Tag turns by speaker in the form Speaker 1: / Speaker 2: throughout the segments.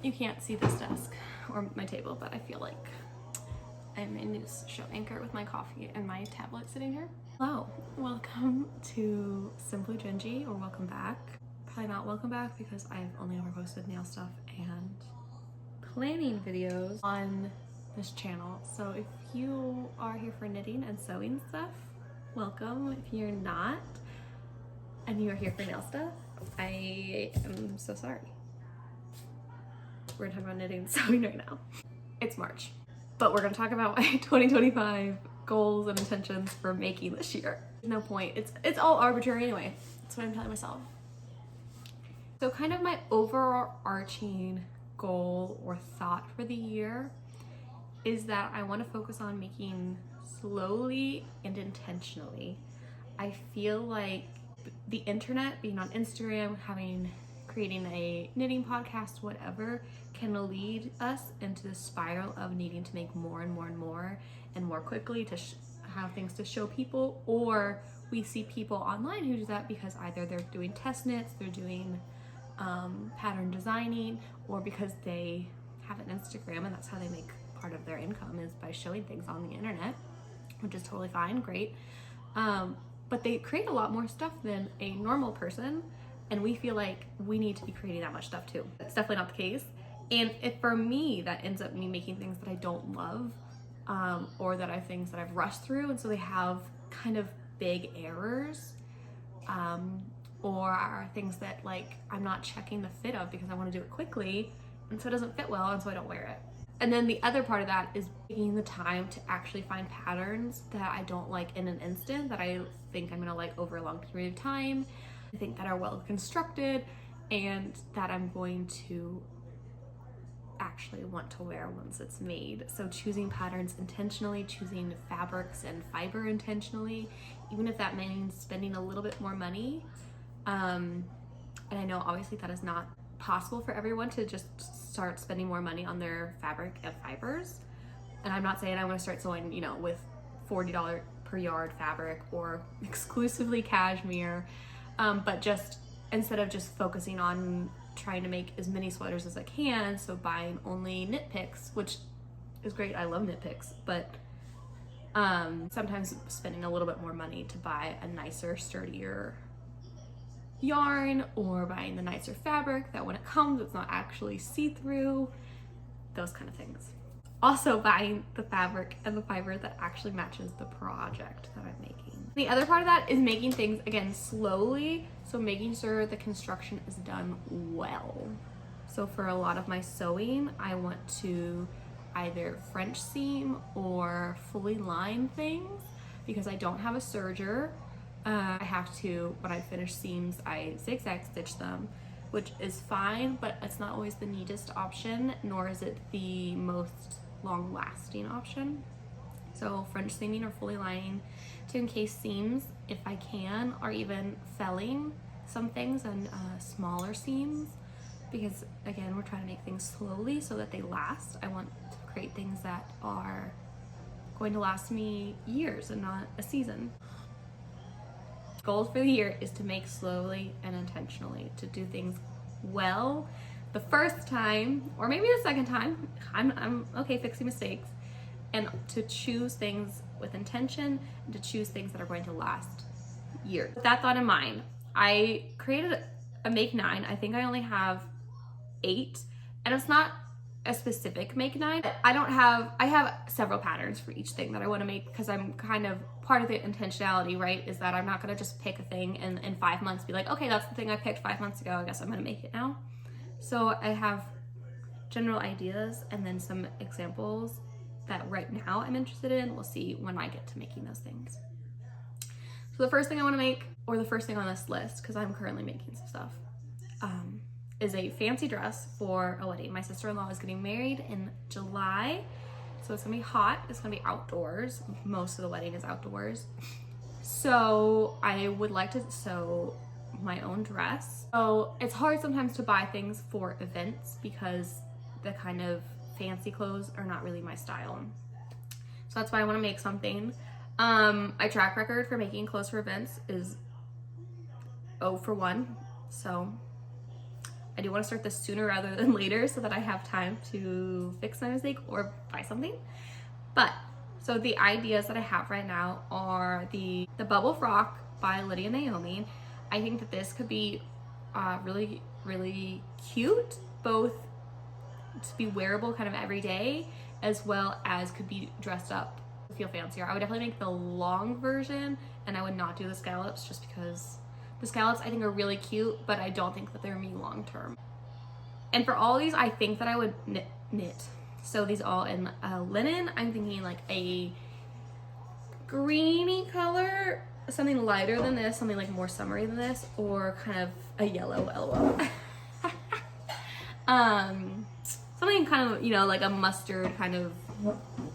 Speaker 1: You can't see this desk or my table, but I feel like I'm in this show anchor with my coffee and my tablet sitting here. Hello, welcome to Simply Gingy, or welcome back. Probably not welcome back because I've only ever posted nail stuff and planning videos on this channel. So if you are here for knitting and sewing stuff, welcome. If you're not and you're here for nail stuff, I am so sorry. We're talking about knitting and sewing right now. It's March, but we're gonna talk about my 2025 goals and intentions for making this year. No point, it's all arbitrary anyway. That's what I'm telling myself. So kind of my overarching goal or thought for the year is that I want to focus on making slowly and intentionally. I feel like the internet, being on Instagram, creating a knitting podcast, whatever, can lead us into the spiral of needing to make more and more and more and more quickly to have things to show people, or we see people online who do that because either they're doing test knits, they're doing pattern designing, or because they have an Instagram and that's how they make part of their income, is by showing things on the internet, which is totally fine, great. But they create a lot more stuff than a normal person, and we feel like we need to be creating that much stuff too. That's definitely not the case. And if for me, that ends up me making things that I don't love, or that are things that I've rushed through, and so they have kind of big errors, or are things that like I'm not checking the fit of because I want to do it quickly, and so it doesn't fit well, and so I don't wear it. And then the other part of that is taking the time to actually find patterns that I don't like in an instant, that I think I'm gonna like over a long period of time, I think that are well constructed, and that I'm going to actually want to wear once it's made. So choosing patterns intentionally, choosing fabrics and fiber intentionally, even if that means spending a little bit more money. And I know obviously that is not possible for everyone to just start spending more money on their fabric and fibers. And I'm not saying I want to start sewing, you know, with $40 per yard fabric or exclusively cashmere, but just instead of just focusing on trying to make as many sweaters as I can, so buying only knit picks, which is great, I love knit picks, but sometimes spending a little bit more money to buy a nicer, sturdier yarn, or buying the nicer fabric that when it comes it's not actually see-through, those kind of things. Also buying the fabric and the fiber that actually matches the project that I'm making. The other part of that is making things, again, slowly, so making sure the construction is done well. So for a lot of my sewing, I want to either French seam or fully line things because I don't have a serger. I have to, when I finish seams, I zigzag stitch them, which is fine, but it's not always the neatest option, nor is it the most long-lasting option. So French seaming or fully lining to encase seams if I can, or even felling some things on smaller seams, because again, we're trying to make things slowly so that they last. I want to create things that are going to last me years and not a season. Goals for the year is to make slowly and intentionally, to do things well the first time, or maybe the second time. I'm okay fixing mistakes, and to choose things with intention, and to choose things that are going to last years. With that thought in mind, I created a make 9. I think I only have 8, and it's not a specific make 9. I have several patterns for each thing that I want to make, because I'm kind of, part of the intentionality, right, is that I'm not going to just pick a thing and in 5 months be like, okay, that's the thing I picked 5 months ago, I guess I'm going to make it now. So I have general ideas and then some examples that right now I'm interested in. We'll see when I get to making those things. So the first thing I want to make, or the first thing on this list, because I'm currently making some stuff, is a fancy dress for a wedding. My sister-in-law is getting married in July, so it's gonna be hot, it's gonna be outdoors. Most of the wedding is outdoors. So I would like to sew my own dress. So it's hard sometimes to buy things for events because the kind of fancy clothes are not really my style. So that's why I wanna make something. My track record for making clothes for events is 0 for 1. So I do want to start this sooner rather than later so that I have time to fix my mistake or buy something. But so the ideas that I have right now are the bubble frock by Lydia Naomi. I think that this could be really, really cute, both to be wearable kind of every day, as well as could be dressed up to feel fancier. I would definitely make the long version, and I would not do the scallops just because the scallops I think are really cute, but I don't think that they're me long term. And for all these, I think that I would knit. So these all in linen. I'm thinking like a greeny color, something lighter than this, something like more summery than this, or kind of a yellow LOL. Something kind of, you know, like a mustard kind of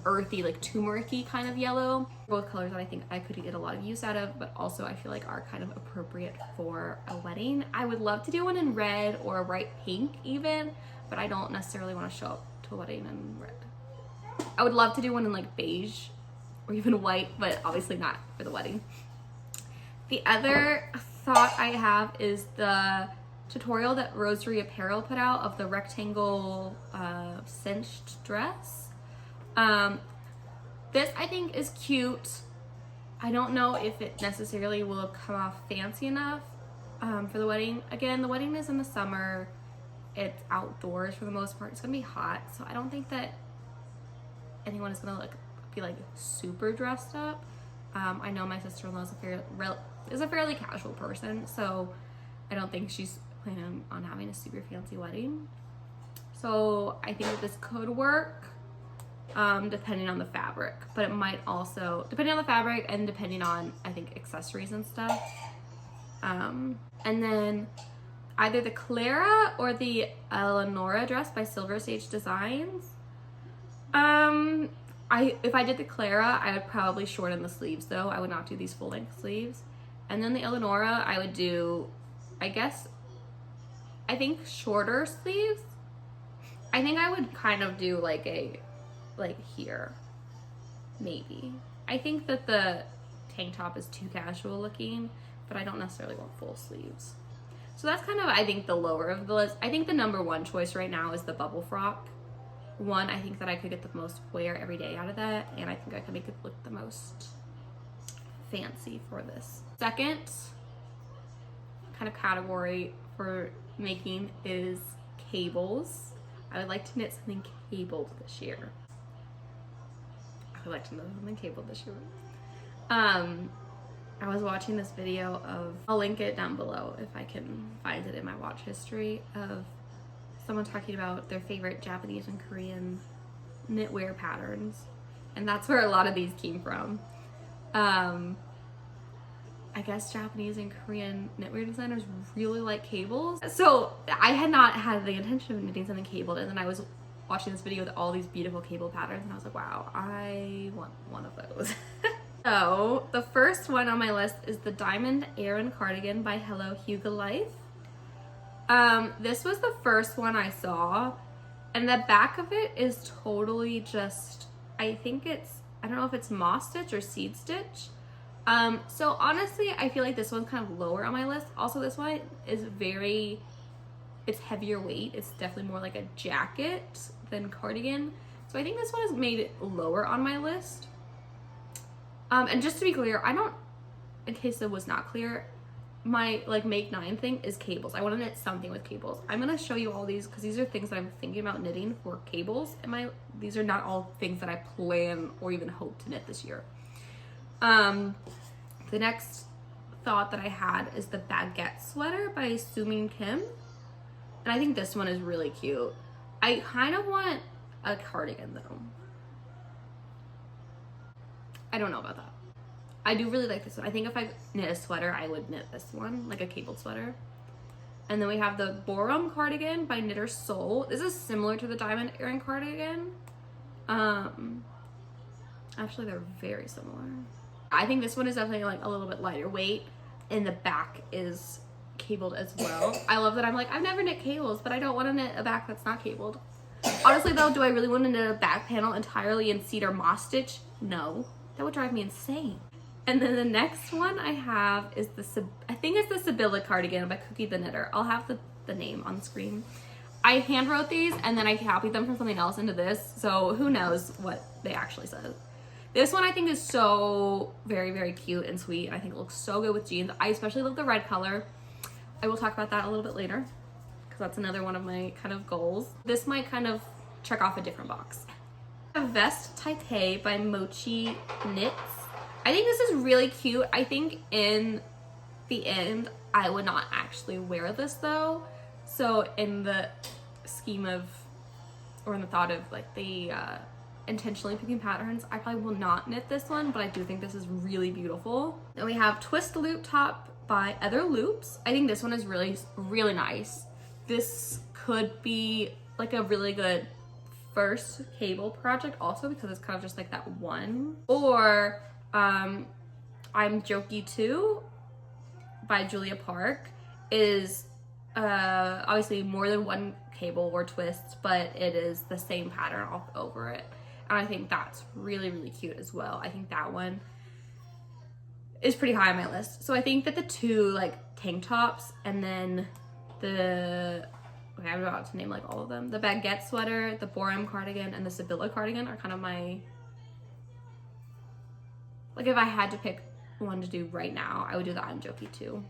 Speaker 1: earthy, like turmeric-y kind of yellow. Both colors that I think I could get a lot of use out of, but also I feel like are kind of appropriate for a wedding. I would love to do one in red or a bright pink even, but I don't necessarily want to show up to a wedding in red. I would love to do one in like beige or even white, but obviously not for the wedding. The other thought I have is the tutorial that Rosary Apparel put out of the rectangle cinched dress. This I think is cute. I don't know if it necessarily will come off fancy enough for the wedding. Again, the wedding is in the summer. It's outdoors for the most part. It's gonna be hot, so I don't think that anyone is gonna be like super dressed up. I know my sister-in-law is a fairly casual person, so I don't think she's planning on having a super fancy wedding. So I think that this could work depending on the fabric, but it might also, depending on the fabric and depending on, I think, accessories and stuff. And then either the Clara or the Eleonora dress by Silver Sage Designs. If I did the Clara, I would probably shorten the sleeves though. I would not do these full length sleeves. And then the Eleonora, I would do, I think shorter sleeves. I think I would kind of do like here, maybe. I think that the tank top is too casual looking, but I don't necessarily want full sleeves. So that's kind of, I think, the lower of the list. I think the number one choice right now is the bubble frock. One, I think that I could get the most wear every day out of that, and I think I could make it look the most fancy for this. Second kind of category for making is cables. I would like to knit something cabled this year. I would like to knit something cabled this year. I was watching this video of, I'll link it down below if I can find it in my watch history, of someone talking about their favorite Japanese and Korean knitwear patterns. And that's where a lot of these came from. I guess Japanese and Korean knitwear designers really like cables. So I had not had the intention of knitting something cabled, and then I was watching this video with all these beautiful cable patterns, and I was like, wow, I want one of those. So the first one on my list is the Diamond Aran cardigan by Hello Huga Life. This was the first one I saw, and the back of it is totally just, I think it's, I don't know if it's moss stitch or seed stitch. So honestly, I feel like this one's kind of lower on my list. Also, this one is it's heavier weight. It's definitely more like a jacket than cardigan. So I think this one is made lower on my list. And just to be clear, in case it was not clear, my like make 9 thing is cables. I want to knit something with cables. I'm going to show you all these because these are things that I'm thinking about knitting for cables. These are not all things that I plan or even hope to knit this year. The next thought that I had is the Baguette sweater by Sumin Kim. And I think this one is really cute. I kind of want a cardigan though. I don't know about that. I do really like this one. I think if I knit a sweater, I would knit this one, like a cabled sweater. And then we have the Borum cardigan by Knitter Soul. This is similar to the Diamond Aran cardigan. Actually, they're very similar. I think this one is definitely like a little bit lighter weight, and the back is cabled as well. I love that I'm like, I've never knit cables, but I don't want to knit a back that's not cabled. Honestly though, do I really want to knit a back panel entirely in cedar moss stitch? No, that would drive me insane. And then the next one I have is I think it's the Sibilla cardigan by Cookie the Knitter. I'll have the the name on the screen. I hand wrote these and then I copied them from something else into this, so who knows what they actually said. This one I think is so very, very cute and sweet, and I think it looks so good with jeans. I especially love the red color. I will talk about that a little bit later, because that's another one of my kind of goals. This might kind of check off a different box. A vest taipei by Mochi Knits. I think this is really cute. I think in the end, I would not actually wear this though. So in the scheme of, or in the thought of like the intentionally picking patterns, I probably will not knit this one, but I do think this is really beautiful. Then we have Twist Loop Top by Other Loops. I think this one is really, really nice. This could be like a really good first cable project also, because it's kind of just like that one. Or I'm Jokki Too by Julia Park is obviously more than one cable or twist, but it is the same pattern all over it. And I think that's really, really cute as well. I think that one is pretty high on my list. So I think that the two like tank tops and then the, okay, I'm about to name like all of them. The Baguette sweater, the Borum cardigan, and the Sibilla cardigan are kind of my, like if I had to pick one to do right now, I would do the I'm Jokki Too.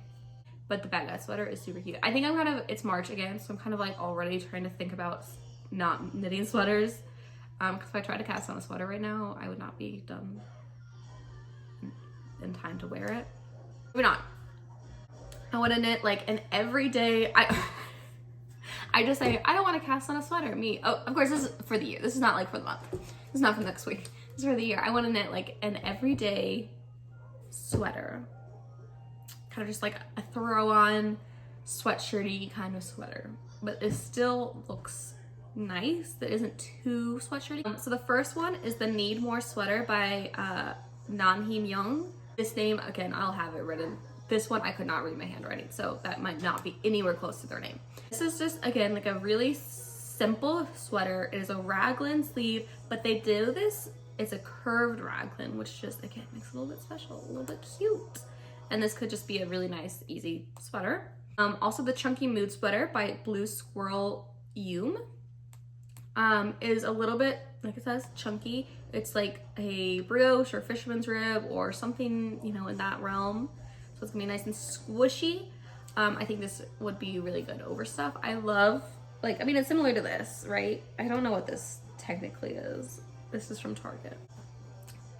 Speaker 1: But the Baguette sweater is super cute. I think I'm kind of, it's March again, so I'm kind of like already trying to think about not knitting sweaters. Because if I tried to cast on a sweater right now, I would not be done in time to wear it. Moving on. I want to knit like an everyday, I just say, I don't want to cast on a sweater, me. Oh, of course, this is for the year. This is not like for the month. This is not for next week. This is for the year. I want to knit like an everyday sweater. Kind of just like a throw on sweatshirty kind of sweater. But it still looks nice. That isn't too sweatshirty. So the first one is the Need More sweater by Namhee Myung. This name, again, I'll have it written. This one, I could not read my handwriting, so that might not be anywhere close to their name. This is just, again, like a really simple sweater. It is a raglan sleeve, but they do this, it's a curved raglan, which just, again, makes it a little bit special, a little bit cute. And this could just be a really nice, easy sweater. Also the Chunky Mood sweater by Blue Squirrel Yume is a little bit, like it says, chunky. It's like a brioche or fisherman's rib or something, you know, in that realm. So it's gonna be nice and squishy. I think this would be really good over stuff. I love, like, I mean, it's similar to this, right? I don't know what this technically is. This is from Target.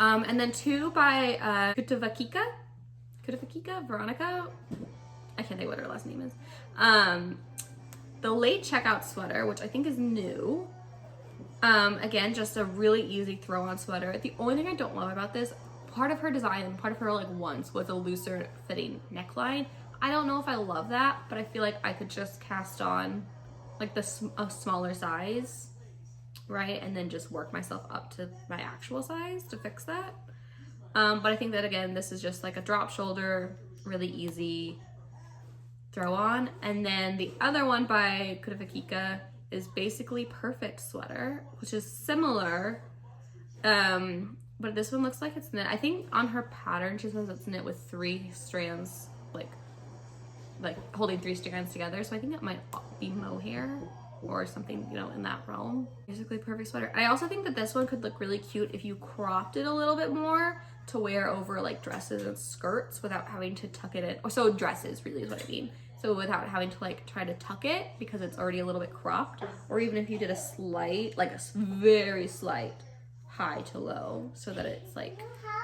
Speaker 1: And then two by Kutavakika Veronica. I can't think what her last name is. The Late Checkout sweater, which I think is new. Again, just a really easy throw on sweater. The only thing I don't love about this, part of her design, part of her like once was a looser fitting neckline. I don't know if I love that, but I feel like I could just cast on like a smaller size, right? And then just work myself up to my actual size to fix that. But I think that again, this is just like a drop shoulder, really easy throw on. And then the other one by Kutavakika is basically Perfect sweater, which is similar. But this one looks like it's knit. I think on her pattern, she says it's knit with 3 strands, like holding 3 strands together. So I think it might be mohair or something, you know, in that realm. Basically Perfect sweater. I also think that this one could look really cute if you cropped it a little bit more to wear over like dresses and skirts without having to tuck it in. Or so dresses really is what I mean. So without having to like try to tuck it because it's already a little bit cropped. Or even if you did a slight, like a very slight high to low so that it's like,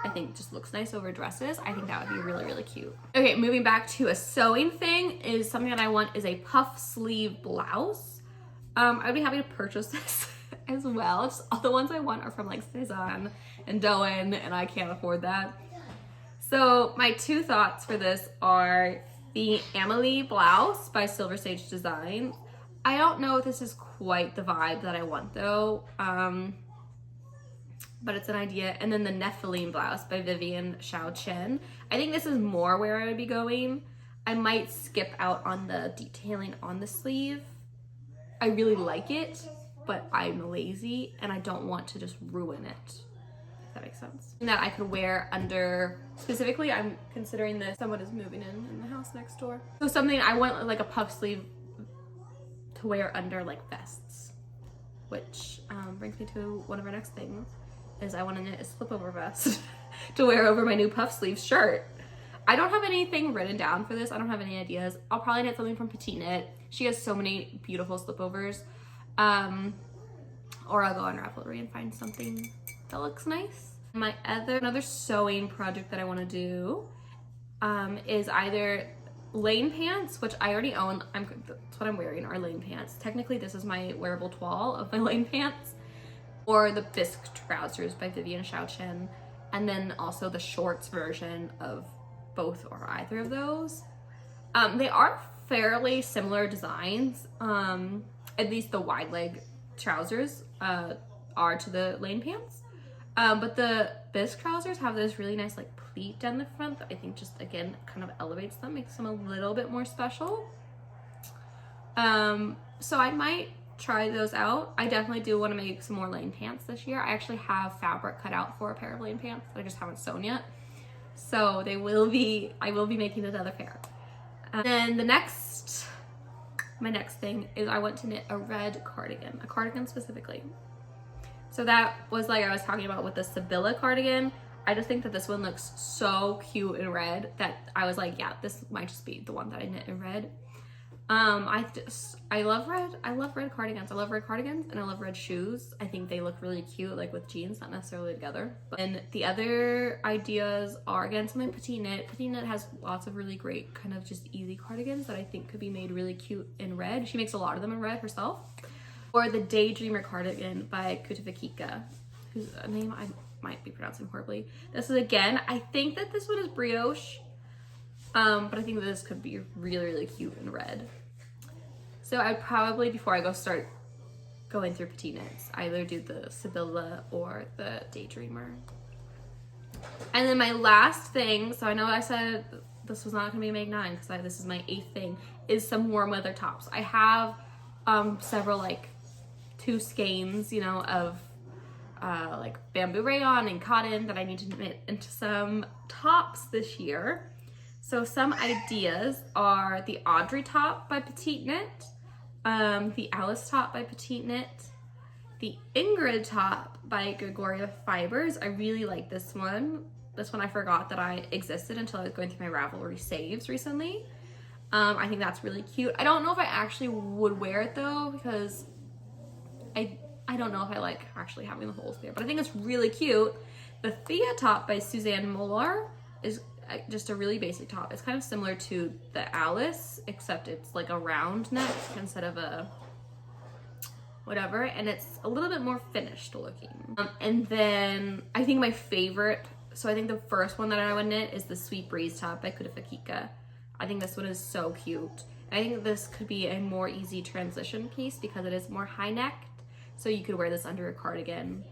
Speaker 1: I think just looks nice over dresses. I think that would be really, really cute. Okay, moving back to a sewing thing is something that I want is a puff sleeve blouse. I'd be happy to purchase this as well. Just all the ones I want are from like Cezanne and Doen, and I can't afford that. So my 2 thoughts for this are the Amelie blouse by Silver Sage Design. I don't know if this is quite the vibe that I want though, but it's an idea. And then the Nelpheline blouse by Vivian Xiao Chen. I think this is more where I would be going. I might skip out on the detailing on the sleeve. I really like it, but I'm lazy and I don't want to just ruin it, if that makes sense. That I could wear under, specifically I'm considering this, someone is moving in the house next door. So something, I want like a puff sleeve to wear under like vests, which brings me to one of our next things, is I want to knit a slipover vest to wear over my new puff sleeve shirt. I don't have anything written down for this. I don't have any ideas. I'll probably knit something from Petite Knit. She has so many beautiful slipovers. Or I'll go on Ravelry and find something that looks nice. Another sewing project that I want to do is either lane pants, which I already own. That's what I'm wearing, are lane pants. Technically, this is my wearable toile of my lane pants. Or the Bisque Trousers by Vivienne Xiaochen. And then also the shorts version of both or either of those. They are fairly similar designs. At least the wide leg trousers are to the lane pants. But the Bisque trousers have this really nice like pleat down the front that I think just, again, kind of elevates them, makes them a little bit more special. So I might try those out. I definitely do want to make some more lane pants this year. I actually have fabric cut out for a pair of lane pants that I just haven't sewn yet. So I will be making another pair. And then my next thing is I want to knit a red cardigan, a cardigan specifically. So that was like I was talking about with the Sibilla cardigan. I just think that this one looks so cute in red that I was like, yeah, this might just be the one that I knit in red. I love red. I love red cardigans. I love red cardigans and I love red shoes. I think they look really cute, like with jeans, not necessarily together. And the other ideas are, again, something Petite Knit. Petite Knit has lots of really great kind of just easy cardigans that I think could be made really cute in red. She makes a lot of them in red herself. Or the Daydreamer cardigan by Kika, whose name I might be pronouncing horribly. This is, again, I think that this one is brioche, but I think that this could be really, really cute in red. So I'd probably, before I start going through Petite Knits, either do the Sibilla or the Daydreamer. And then my last thing, so I know I said this was not going to be Make 9 because this is my 8th thing, is some warm weather tops. I have several like 2 skeins, you know, of like bamboo rayon and cotton that I need to knit into some tops this year. So some ideas are the Audrey top by Petite Knit, the Alice top by Petite Knit, the Ingrid top by Gregoria Fibers. I really like this one. This one I forgot that I existed until I was going through my Ravelry saves recently. I think that's really cute. I don't know if I actually would wear it though, because I don't know if I like actually having the holes there, but I think it's really cute. The Thea top by Suzanne Molar is just a really basic top. It's kind of similar to the Alice, except it's like a round neck instead of a whatever, and it's a little bit more finished looking. And then I think my favorite, so I think the first one that I would knit is the Sweet Breeze top by Kika. I think this one is so cute. I think this could be a more easy transition piece because it is more high necked, so you could wear this under a cardigan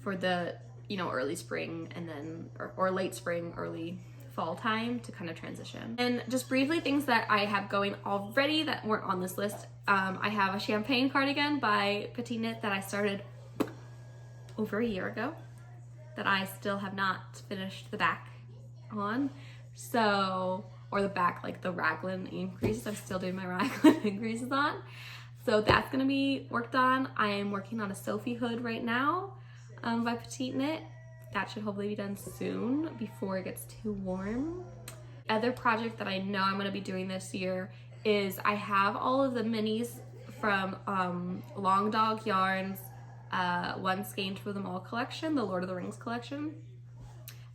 Speaker 1: for the, you know, early spring and then or late spring, early fall time to kind of transition. And just briefly, things that I have going already that weren't on this list. I have a champagne cardigan by Petite Knit that I started over a year ago that I still have not finished the back on. So, or the back, like the raglan increases. I'm still doing my raglan increases on. So that's gonna be worked on. I am working on a Sophie hood right now by Petite Knit. That should hopefully be done soon before it gets too warm. Other project that I know I'm gonna be doing this year is I have all of the minis from Long Dog Yarns, One Skein for Them All collection, the Lord of the Rings collection.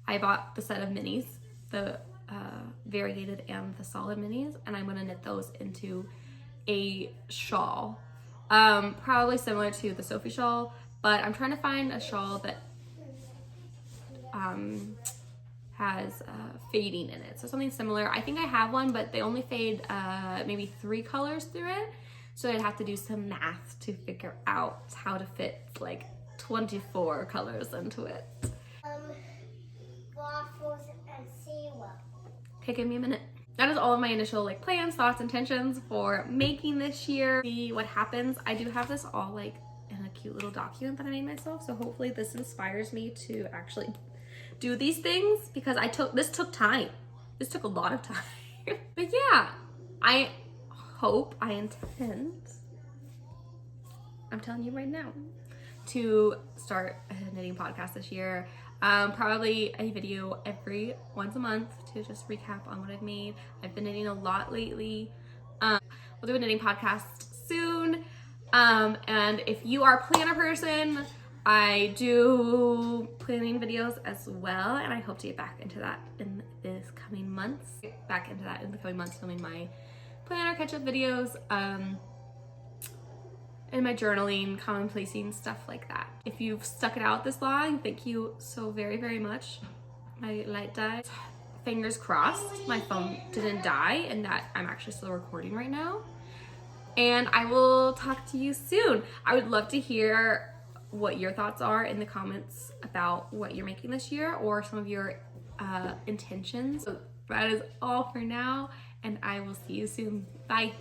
Speaker 1: I bought the set of minis, the variegated and the solid minis, and I'm gonna knit those into a shawl. Probably similar to the Sophie shawl, but I'm trying to find a shawl that has fading in it, so something similar. I think I have one, but they only fade maybe 3 colors through it, so I'd have to do some math to figure out how to fit like 24 colors into it.
Speaker 2: Waffles and syrup.
Speaker 1: Okay, give me a minute. That is all of my initial like plans, thoughts, intentions for making this year. See what happens. I do have this all like in a cute little document that I made myself, so hopefully this inspires me to actually do these things, because this took time. This took a lot of time. But yeah, I hope, I intend, I'm telling you right now, to start a knitting podcast this year. Probably a video once a month to just recap on what I've made. I've been knitting a lot lately. We'll do a knitting podcast soon. And if you are a planner person, I do planning videos as well, and I hope to get back into that in the coming months. Filming my planner catch-up videos, and my journaling, commonplacing, stuff like that. If you've stuck it out this long, thank you so very, very much. My light died. Fingers crossed my phone didn't die and that I'm actually still recording right now. And I will talk to you soon. I would love to hear what your thoughts are in the comments about what you're making this year or some of your intentions. So that is all for now, and I will see you soon. Bye.